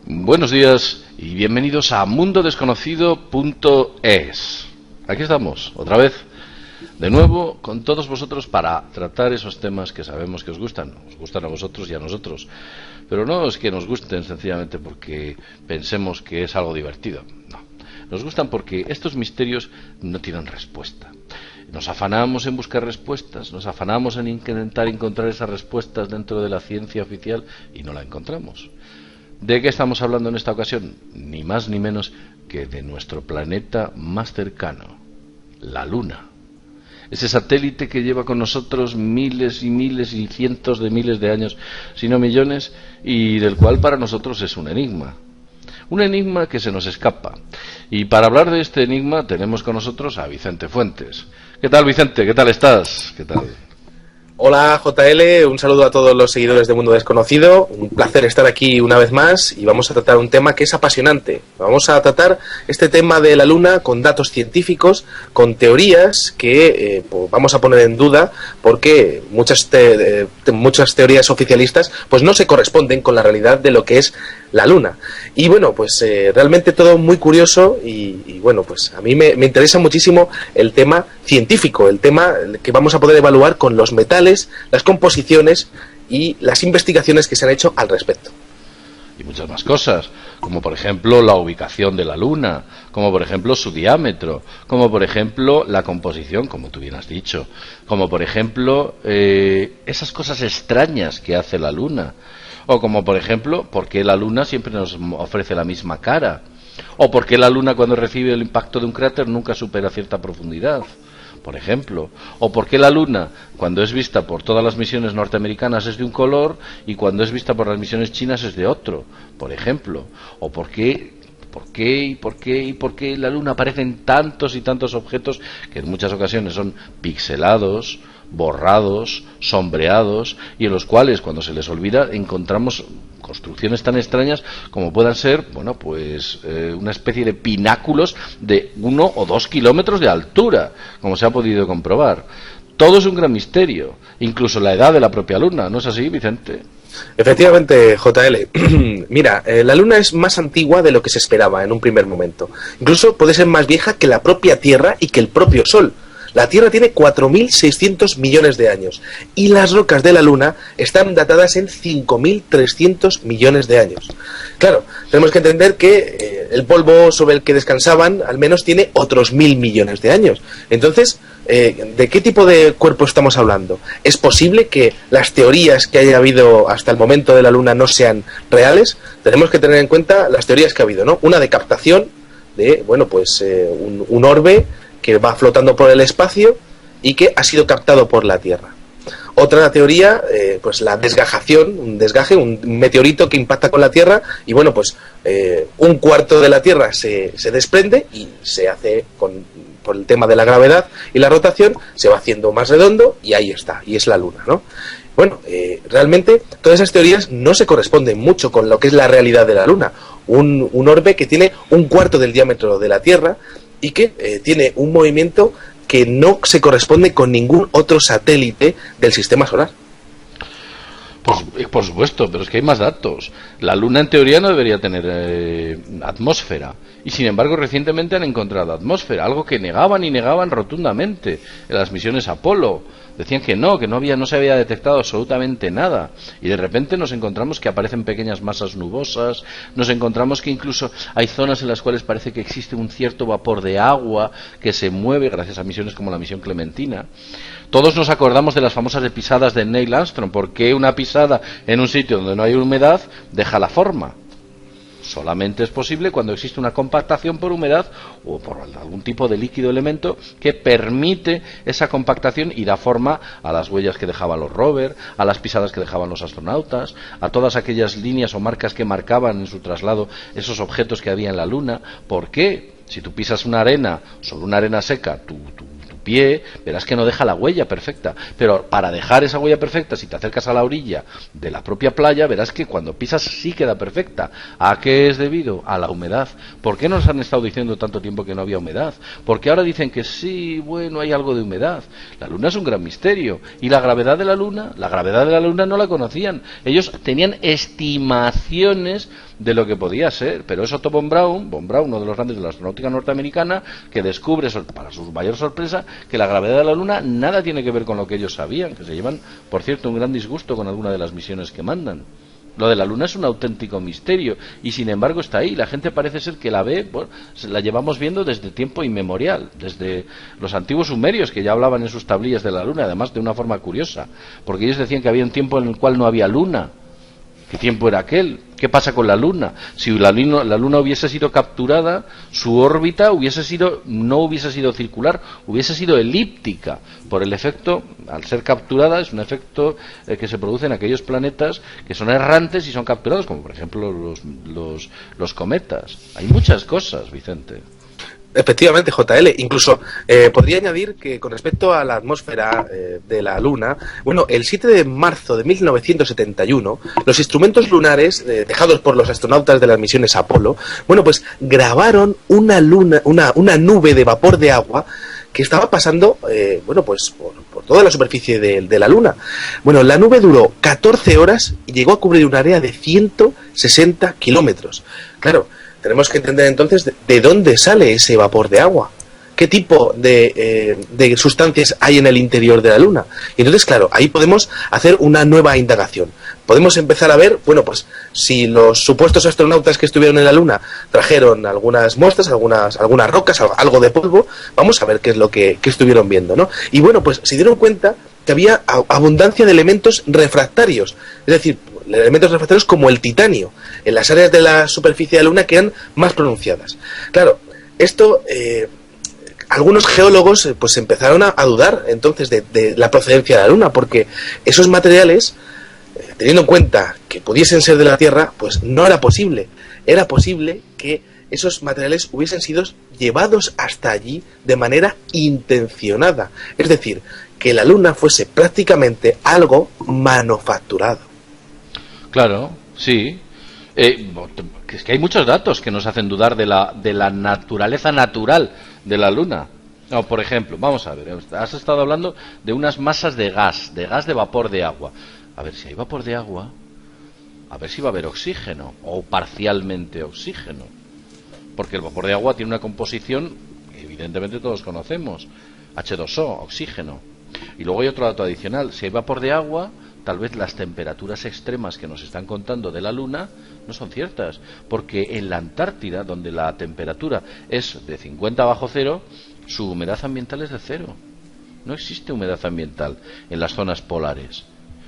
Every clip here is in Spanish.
Buenos días y bienvenidos a mundodesconocido.es. Aquí estamos, otra vez, de nuevo, con todos vosotros para tratar esos temas que sabemos que os gustan a vosotros y a nosotros. Pero no es que nos gusten sencillamente porque pensemos que es algo divertido, no. Nos gustan porque estos misterios no tienen respuesta. Nos afanamos en buscar respuestas, nos afanamos en intentar encontrar esas respuestas dentro de la ciencia oficial y no la encontramos. ¿De qué estamos hablando en esta ocasión? Ni más ni menos que de nuestro planeta más cercano, la Luna. Ese satélite que lleva con nosotros miles y miles y cientos de miles de años, si no millones, y del cual para nosotros es un enigma. Un enigma que se nos escapa. Y para hablar de este enigma tenemos con nosotros a Vicente Fuentes. ¿Qué tal, Vicente? ¿Qué tal estás? ¿Qué tal? Hola JL, un saludo a todos los seguidores de Mundo Desconocido, un placer estar aquí una vez más y vamos a tratar un tema que es apasionante. Vamos a tratar este tema de la Luna con datos científicos, con teorías que vamos a poner en duda porque muchas teorías oficialistas pues no se corresponden con la realidad de lo que es la Luna. Y bueno, pues realmente todo muy curioso y bueno, pues a mí me interesa muchísimo el tema científico, el tema que vamos a poder evaluar con los metales, las composiciones y las investigaciones que se han hecho al respecto. Y muchas más cosas, como por ejemplo la ubicación de la Luna, como por ejemplo su diámetro, como por ejemplo la composición, como tú bien has dicho, como por ejemplo esas cosas extrañas que hace la Luna, o como por ejemplo por qué la Luna siempre nos ofrece la misma cara, o por qué la Luna cuando recibe el impacto de un cráter nunca supera cierta profundidad, por ejemplo, o por qué la Luna cuando es vista por todas las misiones norteamericanas es de un color y cuando es vista por las misiones chinas es de otro, por ejemplo, o por qué la Luna aparecen tantos y tantos objetos que en muchas ocasiones son pixelados, borrados, sombreados y en los cuales cuando se les olvida encontramos construcciones tan extrañas como puedan ser, bueno, pues una especie de pináculos de 1 o 2 kilómetros de altura, como se ha podido comprobar. Todo es un gran misterio, incluso la edad de la propia Luna, ¿no es así, Vicente? Efectivamente, JL. Mira, la Luna es más antigua de lo que se esperaba en un primer momento. Incluso puede ser más vieja que la propia Tierra y que el propio Sol. La Tierra tiene 4.600 millones de años y las rocas de la Luna están datadas en 5.300 millones de años. Claro, tenemos que entender que el polvo sobre el que descansaban al menos tiene otros 1.000 millones de años. Entonces, ¿de qué tipo de cuerpo estamos hablando? ¿Es posible que las teorías que haya habido hasta el momento de la Luna no sean reales? Tenemos que tener en cuenta las teorías que ha habido, ¿no? Una de captación de, bueno, pues un orbe que va flotando por el espacio y que ha sido captado por la Tierra. Otra teoría, pues la desgajación, un meteorito que impacta con la Tierra y bueno, pues un cuarto de la Tierra se desprende y se hace por el tema de la gravedad y la rotación, se va haciendo más redondo y ahí está, y es la Luna, ¿no? Bueno, realmente todas esas teorías no se corresponden mucho con lo que es la realidad de la Luna. Un orbe que tiene un cuarto del diámetro de la Tierra y que tiene un movimiento que no se corresponde con ningún otro satélite del sistema solar. Por supuesto, pero es que hay más datos. La Luna en teoría no debería tener atmósfera y sin embargo recientemente han encontrado atmósfera, algo que negaban y negaban rotundamente en las misiones Apolo. Decían que no se había detectado absolutamente nada y de repente nos encontramos que aparecen pequeñas masas nubosas, nos encontramos que incluso hay zonas en las cuales parece que existe un cierto vapor de agua que se mueve gracias a misiones como la misión Clementina. Todos nos acordamos de las famosas pisadas de Neil Armstrong, porque una pisada en un sitio donde no hay humedad deja la forma. Solamente es posible cuando existe una compactación por humedad o por algún tipo de líquido elemento que permite esa compactación y da forma a las huellas que dejaban los rovers, a las pisadas que dejaban los astronautas, a todas aquellas líneas o marcas que marcaban en su traslado esos objetos que había en la Luna. ¿Por qué? Si tú pisas una arena sobre una arena seca, tu pie, verás que no deja la huella perfecta, pero para dejar esa huella perfecta, si te acercas a la orilla de la propia playa, verás que cuando pisas sí queda perfecta. ¿A qué es debido? A la humedad. ¿Por qué nos han estado diciendo tanto tiempo que no había humedad? Porque ahora dicen que sí, bueno, hay algo de humedad. La Luna es un gran misterio y la gravedad de la Luna no la conocían. Ellos tenían estimaciones de lo que podía ser. Pero es Otto von Braun, uno de los grandes de la astronáutica norteamericana, que descubre, para su mayor sorpresa, que la gravedad de la Luna nada tiene que ver con lo que ellos sabían, que se llevan, por cierto, un gran disgusto con alguna de las misiones que mandan. Lo de la Luna es un auténtico misterio y sin embargo está ahí. La gente parece ser que la ve, bueno, la llevamos viendo desde tiempo inmemorial, desde los antiguos sumerios, que ya hablaban en sus tablillas de la Luna, además de una forma curiosa, porque ellos decían que había un tiempo en el cual no había Luna. ¿Qué tiempo era aquel? ¿Qué pasa con la Luna? Si la Luna hubiese sido capturada, su órbita no hubiese sido circular, hubiese sido elíptica, por el efecto, al ser capturada, es un efecto que se produce en aquellos planetas que son errantes y son capturados, como por ejemplo los cometas. Hay muchas cosas, Vicente. Efectivamente, JL. Incluso podría añadir que con respecto a la atmósfera de la Luna, bueno, el 7 de marzo de 1971, los instrumentos lunares dejados por los astronautas de las misiones Apolo, bueno, pues grabaron una nube de vapor de agua que estaba pasando, bueno, pues por toda la superficie de la Luna. Bueno, la nube duró 14 horas y llegó a cubrir un área de 160 kilómetros. Claro, tenemos que entender entonces de dónde sale ese vapor de agua, qué tipo de sustancias hay en el interior de la Luna. Y entonces, claro, ahí podemos hacer una nueva indagación. Podemos empezar a ver, bueno, pues si los supuestos astronautas que estuvieron en la Luna trajeron algunas muestras, algunas rocas, algo de polvo, vamos a ver qué es lo que estuvieron viendo, ¿no? Y bueno, pues se dieron cuenta que había abundancia de elementos refractarios, es decir, elementos refractarios como el titanio, en las áreas de la superficie de la Luna que eran más pronunciadas. Claro, esto, algunos geólogos pues empezaron a dudar entonces de la procedencia de la Luna, porque esos materiales, teniendo en cuenta que pudiesen ser de la Tierra, pues no era posible. Era posible que esos materiales hubiesen sido llevados hasta allí de manera intencionada. Es decir, que la Luna fuese prácticamente algo manufacturado. Claro, sí. Es que hay muchos datos que nos hacen dudar de la naturaleza natural de la Luna. No, por ejemplo, vamos a ver, has estado hablando de unas masas de gas de vapor de agua. A ver, si hay vapor de agua, a ver si va a haber oxígeno, o parcialmente oxígeno. Porque el vapor de agua tiene una composición que evidentemente todos conocemos. H2O, oxígeno. Y luego hay otro dato adicional. Si hay vapor de agua, tal vez las temperaturas extremas que nos están contando de la Luna no son ciertas. Porque en la Antártida, donde la temperatura es de 50 bajo cero, su humedad ambiental es de cero. No existe humedad ambiental en las zonas polares.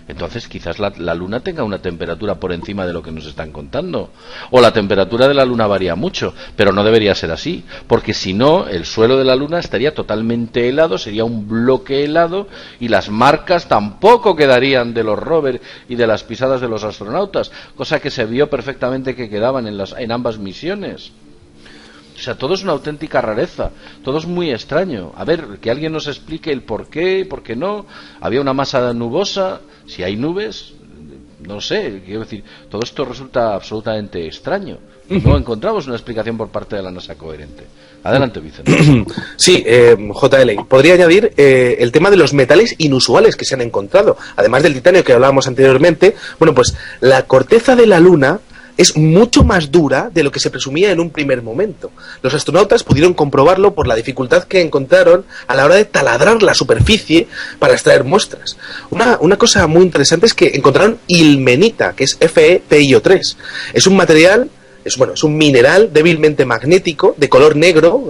Entonces quizás la Luna tenga una temperatura por encima de lo que nos están contando. O la temperatura de la Luna varía mucho, pero no debería ser así, porque si no, el suelo de la Luna estaría totalmente helado, sería un bloque helado, y las marcas tampoco quedarían de los rovers y de las pisadas de los astronautas, cosa que se vio perfectamente que quedaban en ambas misiones. O sea, todo es una auténtica rareza, todo es muy extraño. A ver, que alguien nos explique el por qué no. Había una masa nubosa, si hay nubes, no sé, quiero decir, todo esto resulta absolutamente extraño. No encontramos una explicación por parte de la NASA coherente. Adelante, Vicente. Sí, JL, podría añadir el tema de los metales inusuales que se han encontrado. Además del titanio que hablábamos anteriormente, bueno, pues la corteza de la Luna es mucho más dura de lo que se presumía en un primer momento. Los astronautas pudieron comprobarlo por la dificultad que encontraron a la hora de taladrar la superficie para extraer muestras. Una cosa muy interesante es que encontraron ilmenita, que es FePiO3. Es un material, es un mineral débilmente magnético, de color negro,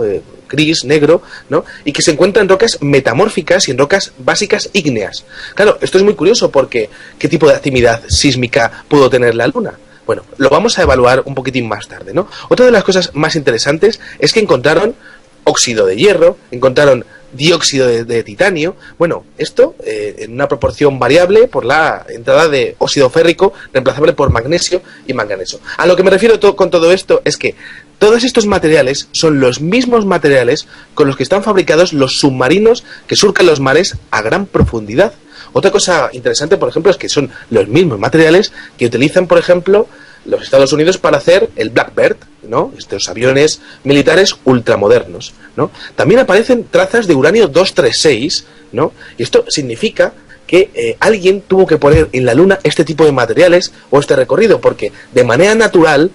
gris, negro, ¿no? Y que se encuentra en rocas metamórficas y en rocas básicas ígneas. Claro, esto es muy curioso porque ¿qué tipo de actividad sísmica pudo tener la Luna? Bueno, lo vamos a evaluar un poquitín más tarde, ¿no? Otra de las cosas más interesantes es que encontraron óxido de hierro, encontraron dióxido de titanio. Bueno, esto en una proporción variable por la entrada de óxido férrico reemplazable por magnesio y manganeso. A lo que me refiero con todo esto es que todos estos materiales son los mismos materiales con los que están fabricados los submarinos que surcan los mares a gran profundidad. Otra cosa interesante, por ejemplo, es que son los mismos materiales que utilizan, por ejemplo, los Estados Unidos para hacer el Blackbird, ¿no? Estos aviones militares ultramodernos, ¿no? También aparecen trazas de uranio 236, ¿no? Y esto significa que alguien tuvo que poner en la Luna este tipo de materiales o este recorrido, porque de manera natural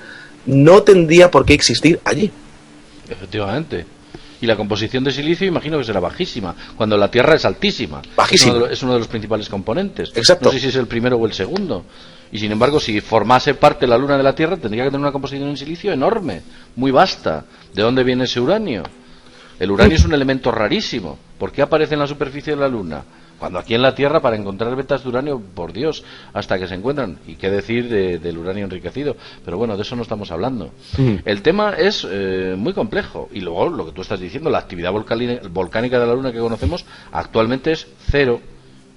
no tendría por qué existir allí. Efectivamente. Y la composición de silicio imagino que será bajísima, cuando la Tierra es altísima. Bajísima. Es uno de los principales componentes. Exacto. No sé si es el primero o el segundo. Y sin embargo, si formase parte la Luna de la Tierra, tendría que tener una composición en silicio enorme, muy vasta. ¿De dónde viene ese uranio? El uranio es un elemento rarísimo. ¿Por qué aparece en la superficie de la Luna? Cuando aquí en la Tierra, para encontrar vetas de uranio, por Dios, hasta que se encuentran. Y qué decir del uranio enriquecido. Pero bueno, de eso no estamos hablando. El tema es muy complejo. Y luego, lo que tú estás diciendo, la actividad volcánica de la Luna que conocemos actualmente es cero.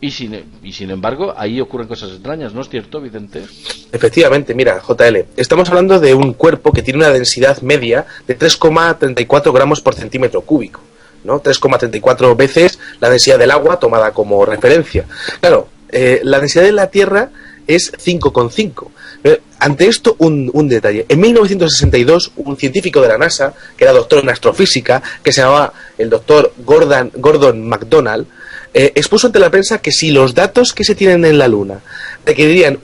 Y sin embargo, ahí ocurren cosas extrañas, ¿no es cierto, Vicente? Efectivamente, mira, JL, estamos hablando de un cuerpo que tiene una densidad media de 3,34 gramos por centímetro cúbico, ¿no? 3,34 veces la densidad del agua tomada como referencia. Claro, la densidad de la Tierra es 5,5. Ante esto, un detalle. En 1962, un científico de la NASA, que era doctor en astrofísica, que se llamaba el doctor Gordon McDonald, expuso ante la prensa que si los datos que se tienen en la Luna requerirían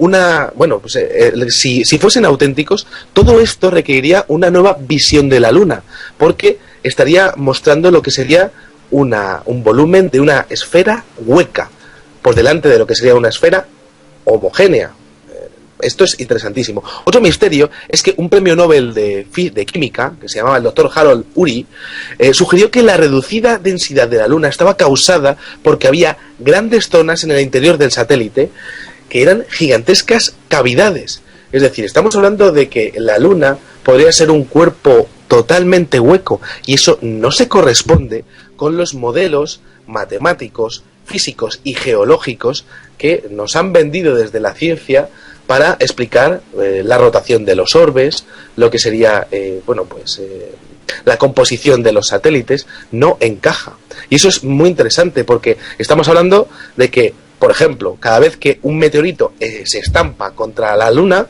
si fuesen auténticos, todo esto requeriría una nueva visión de la Luna, porque estaría mostrando lo que sería un volumen de una esfera hueca por delante de lo que sería una esfera homogénea. Esto es interesantísimo. Otro misterio es que un premio Nobel de química, que se llamaba el doctor Harold Urey, sugirió que la reducida densidad de la Luna estaba causada porque había grandes zonas en el interior del satélite que eran gigantescas cavidades. Es decir, estamos hablando de que la Luna podría ser un cuerpo totalmente hueco, y eso no se corresponde con los modelos matemáticos, físicos y geológicos que nos han vendido desde la ciencia para explicar la rotación de los orbes, lo que sería la composición de los satélites. No encaja. Y eso es muy interesante, porque estamos hablando de que, por ejemplo, cada vez que un meteorito se estampa contra la Luna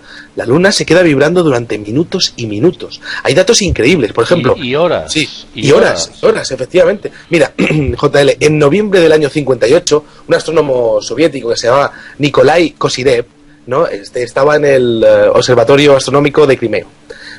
se queda vibrando durante minutos y minutos. Hay datos increíbles, por ejemplo. Y horas. Sí, y horas, efectivamente. Mira, JL, en noviembre del año 58, un astrónomo soviético que se llamaba Nikolai Kozyrev, ¿no? Estaba en el Observatorio Astronómico de Crimea.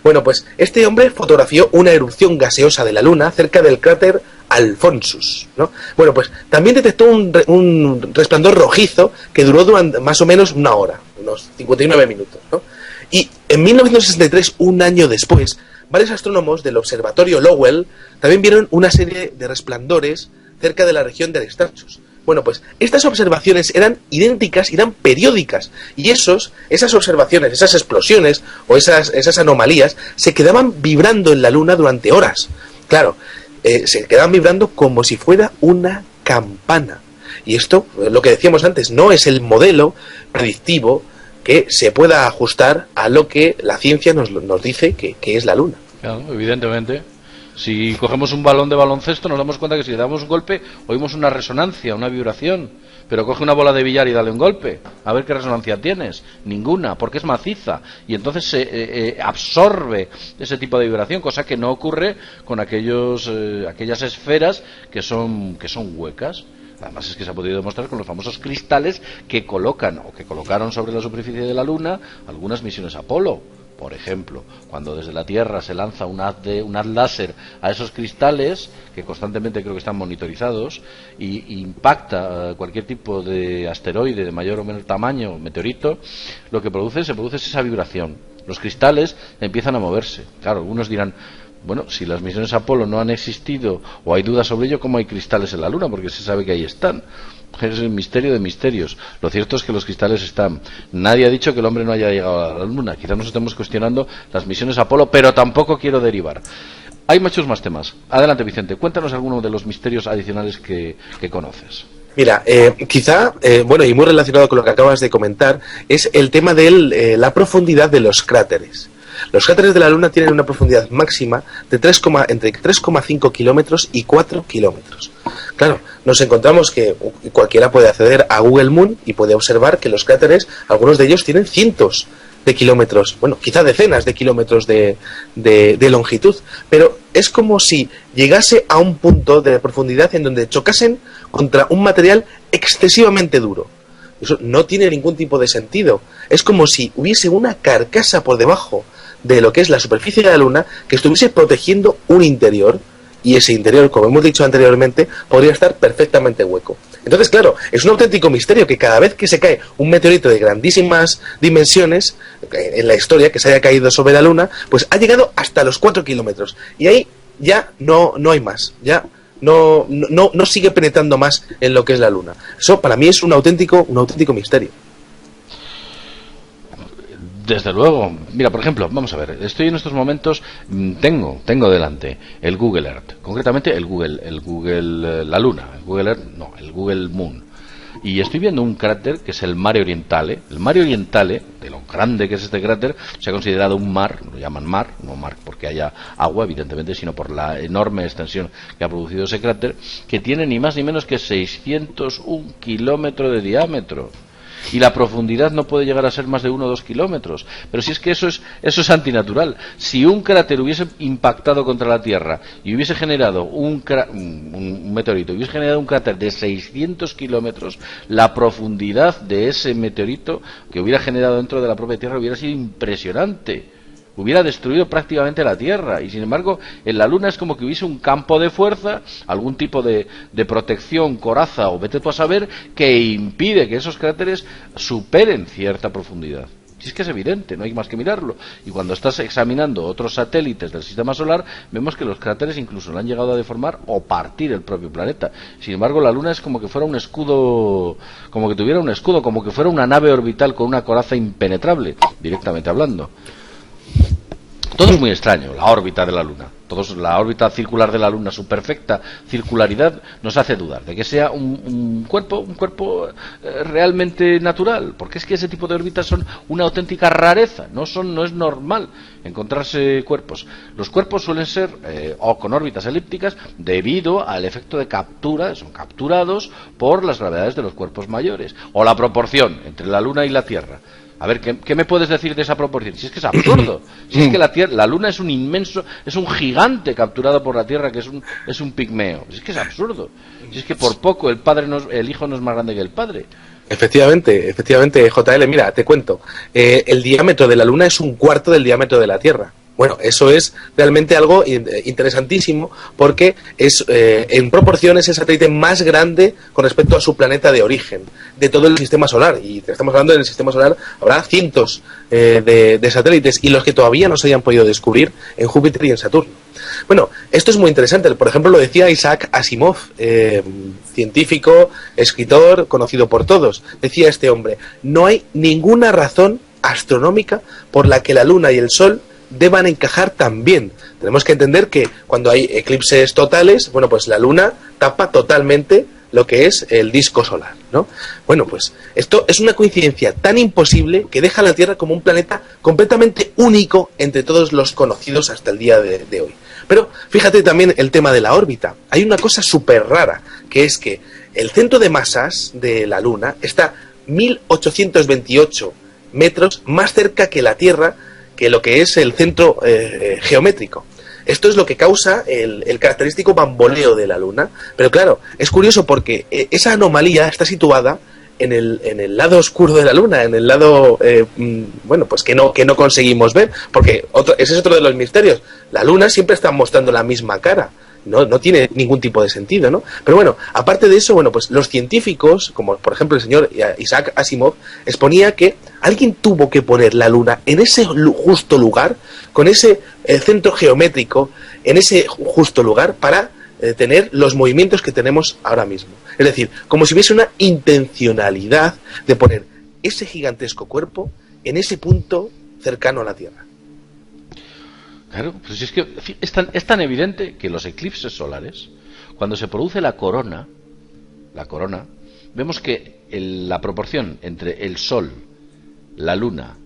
Bueno, pues este hombre fotografió una erupción gaseosa de la Luna cerca del cráter Alphonsus, ¿no? Bueno, pues también detectó un resplandor rojizo que duró durante más o menos una hora, unos 59 minutos, ¿no? Y en 1963, un año después, varios astrónomos del Observatorio Lowell también vieron una serie de resplandores cerca de la región de Aristarchus. Bueno, pues estas observaciones eran idénticas y eran periódicas, y esas observaciones, esas explosiones o esas anomalías se quedaban vibrando en la Luna durante horas. Claro, se quedaban vibrando como si fuera una campana. Y esto, lo que decíamos antes, no es el modelo predictivo que se pueda ajustar a lo que la ciencia nos dice que es la Luna. Claro, evidentemente. Si cogemos un balón de baloncesto, nos damos cuenta que si le damos un golpe, oímos una resonancia, una vibración. Pero coge una bola de billar y dale un golpe, a ver qué resonancia tienes. Ninguna, porque es maciza. Y entonces se absorbe ese tipo de vibración, cosa que no ocurre con aquellas esferas que son huecas. Además es que se ha podido demostrar con los famosos cristales que colocaron sobre la superficie de la Luna algunas misiones Apolo. Por ejemplo, cuando desde la Tierra se lanza un haz láser a esos cristales, que constantemente creo que están monitorizados, y impacta cualquier tipo de asteroide de mayor o menor tamaño, meteorito, lo que se produce es esa vibración. Los cristales empiezan a moverse. Claro, algunos dirán, bueno, si las misiones Apolo no han existido o hay dudas sobre ello, ¿cómo hay cristales en la Luna? Porque se sabe que ahí están. Es el misterio de misterios. Lo cierto es que los cristales están. Nadie ha dicho que el hombre no haya llegado a la Luna. Quizás nos estemos cuestionando las misiones Apolo, pero tampoco quiero derivar. Hay muchos más temas. Adelante, Vicente. Cuéntanos alguno de los misterios adicionales que conoces. Mira, y muy relacionado con lo que acabas de comentar, es el tema de la profundidad de los cráteres. Los cráteres de la Luna tienen una profundidad máxima de entre 3,5 kilómetros y 4 kilómetros. Claro, nos encontramos que cualquiera puede acceder a Google Moon y puede observar que los cráteres, algunos de ellos tienen cientos de kilómetros, bueno, quizá decenas de kilómetros de longitud, pero es como si llegase a un punto de profundidad en donde chocasen contra un material excesivamente duro. Eso no tiene ningún tipo de sentido. Es como si hubiese una carcasa por debajo de lo que es la superficie de la Luna que estuviese protegiendo un interior, y ese interior, como hemos dicho anteriormente, podría estar perfectamente hueco. Entonces, claro, es un auténtico misterio que cada vez que se cae un meteorito de grandísimas dimensiones en la historia que se haya caído sobre la Luna, pues ha llegado hasta los 4 kilómetros. Y ahí ya no hay más, ya no sigue penetrando más en lo que es la Luna. Eso para mí es un auténtico misterio. Desde luego. Mira, por ejemplo, vamos a ver, estoy en estos momentos, tengo delante el Google Earth, concretamente el Google la Luna, el Google Earth, no, el Google Moon. Y estoy viendo un cráter que es el Mare Orientale. El Mare Orientale, de lo grande que es este cráter, se ha considerado un mar, lo llaman mar, no mar porque haya agua, evidentemente, sino por la enorme extensión que ha producido ese cráter, que tiene ni más ni menos que 601 kilómetros de diámetro. Y la profundidad no puede llegar a ser más de 1 o 2 kilómetros. Pero si es que eso es antinatural. Si un cráter hubiese impactado contra la Tierra y hubiese generado un meteorito, hubiese generado un cráter de 600 kilómetros, la profundidad de ese meteorito que hubiera generado dentro de la propia Tierra hubiera sido impresionante. Hubiera destruido prácticamente la Tierra, y sin embargo en la Luna es como que hubiese un campo de fuerza, algún tipo de protección, coraza o vete tú a saber, que impide que esos cráteres superen cierta profundidad. Si es que es evidente, no hay más que mirarlo. Y cuando estás examinando otros satélites del sistema solar, vemos que los cráteres incluso lo han llegado a deformar o partir el propio planeta. Sin embargo, la Luna es como que fuera un escudo, como que tuviera un escudo, como que fuera una nave orbital con una coraza impenetrable, directamente hablando. Todo es muy extraño, la órbita de la Luna. La órbita circular de la Luna, su perfecta circularidad, nos hace dudar de que sea un cuerpo realmente natural, porque es que ese tipo de órbitas son una auténtica rareza, no es normal encontrarse cuerpos. Los cuerpos suelen ser o con órbitas elípticas debido al efecto de captura, son capturados por las gravedades de los cuerpos mayores, o la proporción entre la Luna y la Tierra. A ver, ¿qué me puedes decir de esa proporción? Si es que es absurdo. Si es que la Luna es un inmenso, es un gigante capturado por la Tierra que es un pigmeo. Si es que es absurdo. Si es que por poco el hijo no es más grande que el padre. Efectivamente, JL, mira, te cuento. El diámetro de la Luna es un cuarto del diámetro de la Tierra. Bueno, eso es realmente algo interesantísimo porque es en proporciones el satélite más grande con respecto a su planeta de origen de todo el sistema solar. Y estamos hablando, en el sistema solar habrá cientos de satélites, y los que todavía no se hayan podido descubrir en Júpiter y en Saturno. Bueno, esto es muy interesante. Por ejemplo, lo decía Isaac Asimov, científico, escritor, conocido por todos. Decía este hombre: no hay ninguna razón astronómica por la que la Luna y el Sol deban encajar tan bien. Tenemos que entender que cuando hay eclipses totales, bueno, pues la Luna tapa totalmente lo que es el disco solar, ¿no? Bueno, pues esto es una coincidencia tan imposible que deja a la Tierra como un planeta completamente único entre todos los conocidos hasta el día de hoy. Pero fíjate también el tema de la órbita. Hay una cosa súper rara, que es que el centro de masas de la Luna está 1828 metros más cerca que la Tierra, que lo que es el centro geométrico. Esto es lo que causa el característico bamboleo de la Luna. Pero claro, es curioso porque esa anomalía está situada en el lado oscuro de la Luna, en el lado, bueno, pues que no conseguimos ver, porque ese es otro de los misterios. La Luna siempre está mostrando la misma cara. No tiene ningún tipo de sentido, ¿no? Pero bueno, aparte de eso, bueno, pues los científicos, como por ejemplo el señor Isaac Asimov, exponía que alguien tuvo que poner la Luna en ese justo lugar, con ese centro geométrico, en ese justo lugar, para tener los movimientos que tenemos ahora mismo. Es decir, como si hubiese una intencionalidad de poner ese gigantesco cuerpo en ese punto cercano a la Tierra. Claro, pues es que es tan evidente que los eclipses solares, cuando se produce la corona, vemos que la proporción entre el Sol, la Luna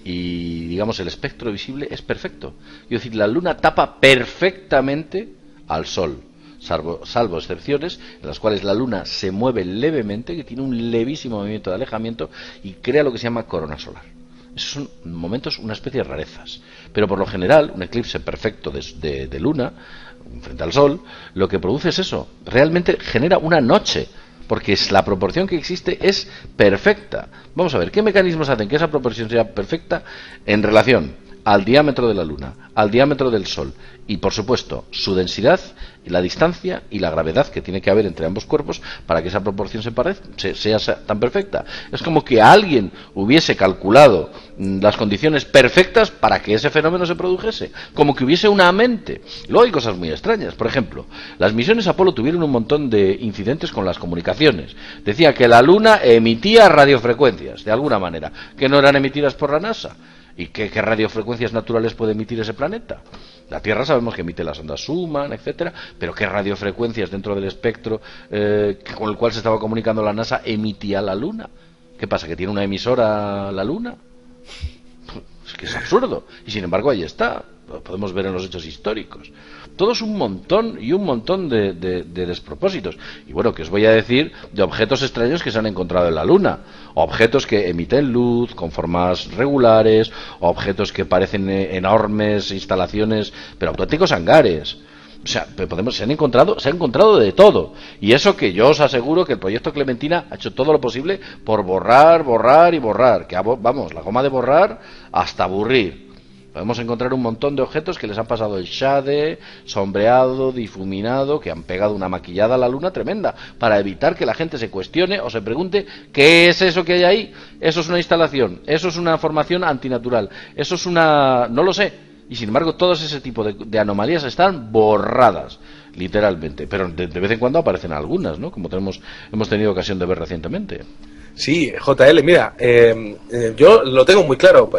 y, digamos, el espectro visible es perfecto. Es decir, la Luna tapa perfectamente al Sol, salvo excepciones en las cuales la Luna se mueve levemente, que tiene un levísimo movimiento de alejamiento y crea lo que se llama corona solar. Esos son momentos, una especie de rarezas. Pero por lo general, un eclipse perfecto de Luna, frente al Sol, lo que produce es eso. Realmente genera una noche porque la proporción que existe es perfecta. Vamos a ver, ¿qué mecanismos hacen que esa proporción sea perfecta en relación al diámetro de la Luna, al diámetro del Sol y, por supuesto, su densidad, y la distancia y la gravedad que tiene que haber entre ambos cuerpos para que esa proporción sea tan perfecta? Es como que alguien hubiese calculado las condiciones perfectas para que ese fenómeno se produjese, como que hubiese una mente. Luego hay cosas muy extrañas. Por ejemplo, las misiones Apolo tuvieron un montón de incidentes con las comunicaciones. Decía que la Luna emitía radiofrecuencias, de alguna manera, que no eran emitidas por la NASA. ¿Y qué radiofrecuencias naturales puede emitir ese planeta? La Tierra sabemos que emite las ondas Schumann, etcétera, pero ¿qué radiofrecuencias dentro del espectro con el cual se estaba comunicando la NASA emitía la Luna? ¿Qué pasa, que tiene una emisora la Luna? Es que es absurdo. Y sin embargo ahí está. Lo podemos ver en los hechos históricos. Todo es un montón y un montón de despropósitos. Y bueno, que os voy a decir de objetos extraños que se han encontrado en la Luna. Objetos que emiten luz con formas regulares, objetos que parecen enormes instalaciones, pero auténticos hangares. O sea, se han encontrado de todo. Y eso que yo os aseguro que el proyecto Clementina ha hecho todo lo posible por borrar y borrar. Que vamos, la goma de borrar hasta aburrir. Podemos encontrar un montón de objetos que les han pasado el shade, sombreado, difuminado, que han pegado una maquillada a la Luna tremenda, para evitar que la gente se cuestione o se pregunte ¿qué es eso que hay ahí? Eso es una instalación, eso es una formación antinatural, eso es una... no lo sé. Y sin embargo todos ese tipo de anomalías están borradas, literalmente. Pero de vez en cuando aparecen algunas, ¿no? Como hemos tenido ocasión de ver recientemente. Sí, JL, mira, yo lo tengo muy claro.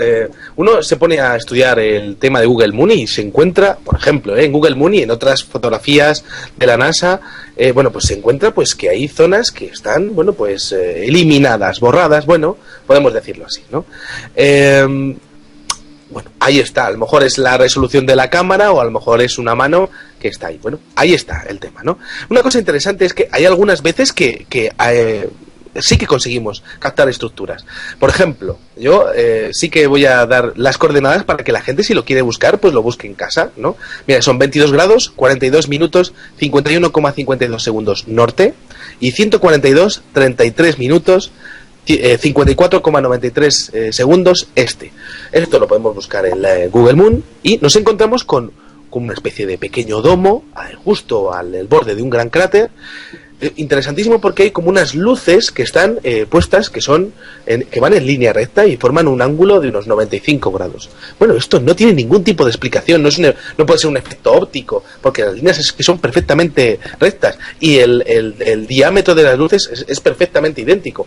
Uno se pone a estudiar el tema de Google Moon y se encuentra, por ejemplo, en Google Moon y en otras fotografías de la NASA, bueno, pues se encuentra pues que hay zonas que están, bueno, pues eliminadas, borradas, bueno, podemos decirlo así, ¿no? Bueno, ahí está, a lo mejor es la resolución de la cámara o a lo mejor es una mano que está ahí. Bueno, ahí está el tema, ¿no? Una cosa interesante es que hay algunas veces que sí que conseguimos captar estructuras. Por ejemplo, yo sí que voy a dar las coordenadas para que la gente, si lo quiere buscar, pues lo busque en casa, ¿no? Mira, son 22 grados, 42 minutos, 51,52 segundos norte y 142,33 minutos, 54,93 segundos este. Esto lo podemos buscar en la Google Moon y nos encontramos con una especie de pequeño domo justo al borde de un gran cráter. Interesantísimo porque hay como unas luces que están puestas que van en línea recta y forman un ángulo de unos 95 grados. Bueno, esto no tiene ningún tipo de explicación, no puede ser un efecto óptico, porque las líneas que son perfectamente rectas y el diámetro de las luces es perfectamente idéntico.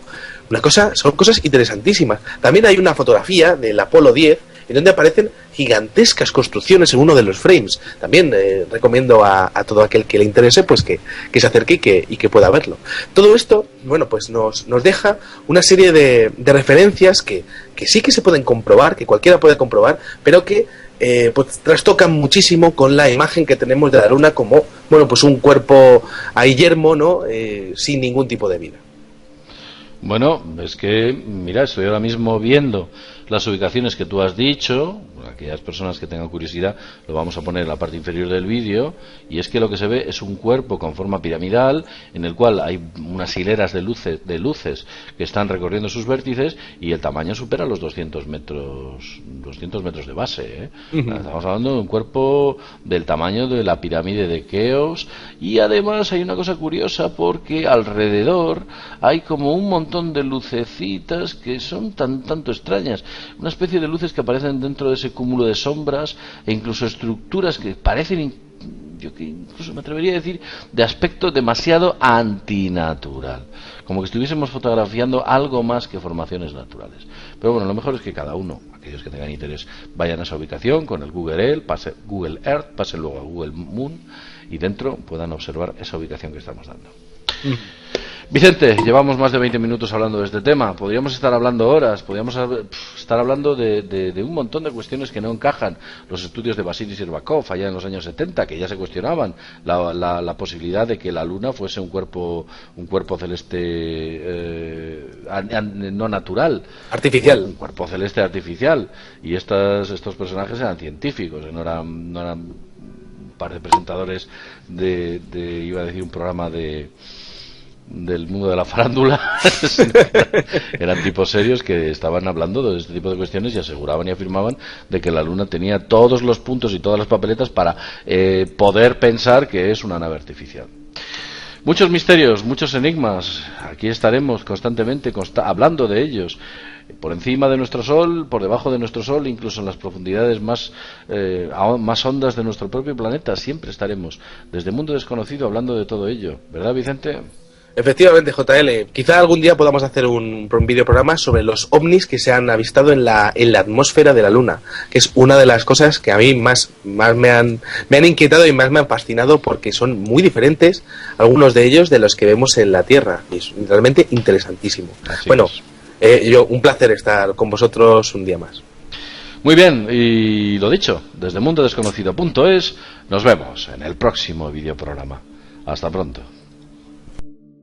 Son cosas interesantísimas. También hay una fotografía del Apolo 10 en donde aparecen gigantescas construcciones en uno de los frames. También recomiendo a todo aquel que le interese pues que se acerque y que pueda verlo. Todo esto, bueno, pues nos deja una serie de referencias que sí que se pueden comprobar, que cualquiera puede comprobar, pero que pues trastocan muchísimo con la imagen que tenemos de la Luna como, bueno, pues un cuerpo ahí yermo, ¿no? Sin ningún tipo de vida. Bueno, es que, mira, estoy ahora mismo viendo las ubicaciones que tú has dicho. Aquellas personas que tengan curiosidad lo vamos a poner en la parte inferior del vídeo, y es que lo que se ve es un cuerpo con forma piramidal en el cual hay unas hileras de luces que están recorriendo sus vértices, y el tamaño supera los 200 metros de base, ¿eh? Uh-huh. Estamos hablando de un cuerpo del tamaño de la pirámide de Keops, y además hay una cosa curiosa porque alrededor hay como un montón de lucecitas que son tanto extrañas, una especie de luces que aparecen dentro de ese cúmulo de sombras, e incluso estructuras que parecen, yo que incluso me atrevería a decir, de aspecto demasiado antinatural, como que estuviésemos fotografiando algo más que formaciones naturales. Pero bueno, lo mejor es que cada uno, aquellos que tengan interés, vayan a esa ubicación con el Google Earth, pasen luego a Google Moon y dentro puedan observar esa ubicación que estamos dando. Vicente, llevamos más de 20 minutos hablando de este tema. Podríamos estar hablando horas, podríamos estar hablando de un montón de cuestiones que no encajan. Los estudios de Vasily Shcherbakov allá en los años 70, que ya se cuestionaban la posibilidad de que la Luna fuese un cuerpo celeste no natural, artificial, un cuerpo celeste artificial. Y estos personajes eran científicos, no eran un par de presentadores iba a decir un programa de del mundo de la farándula. Eran tipos serios que estaban hablando de este tipo de cuestiones y aseguraban y afirmaban de que la Luna tenía todos los puntos y todas las papeletas para poder pensar que es una nave artificial. Muchos misterios, muchos enigmas. Aquí estaremos constantemente hablando de ellos. Por encima de nuestro Sol, por debajo de nuestro Sol, incluso en las profundidades más hondas de nuestro propio planeta, siempre estaremos desde Mundo Desconocido hablando de todo ello. ¿Verdad, Vicente? Efectivamente, JL. Quizá algún día podamos hacer un videoprograma sobre los ovnis que se han avistado en la atmósfera de la Luna, que es una de las cosas que a mí más me han inquietado y más me han fascinado, porque son muy diferentes algunos de ellos de los que vemos en la Tierra. Y es realmente interesantísimo. Así bueno, es. Un placer estar con vosotros un día más. Muy bien, y lo dicho, desde mundodesconocido.es nos vemos en el próximo videoprograma. Hasta pronto.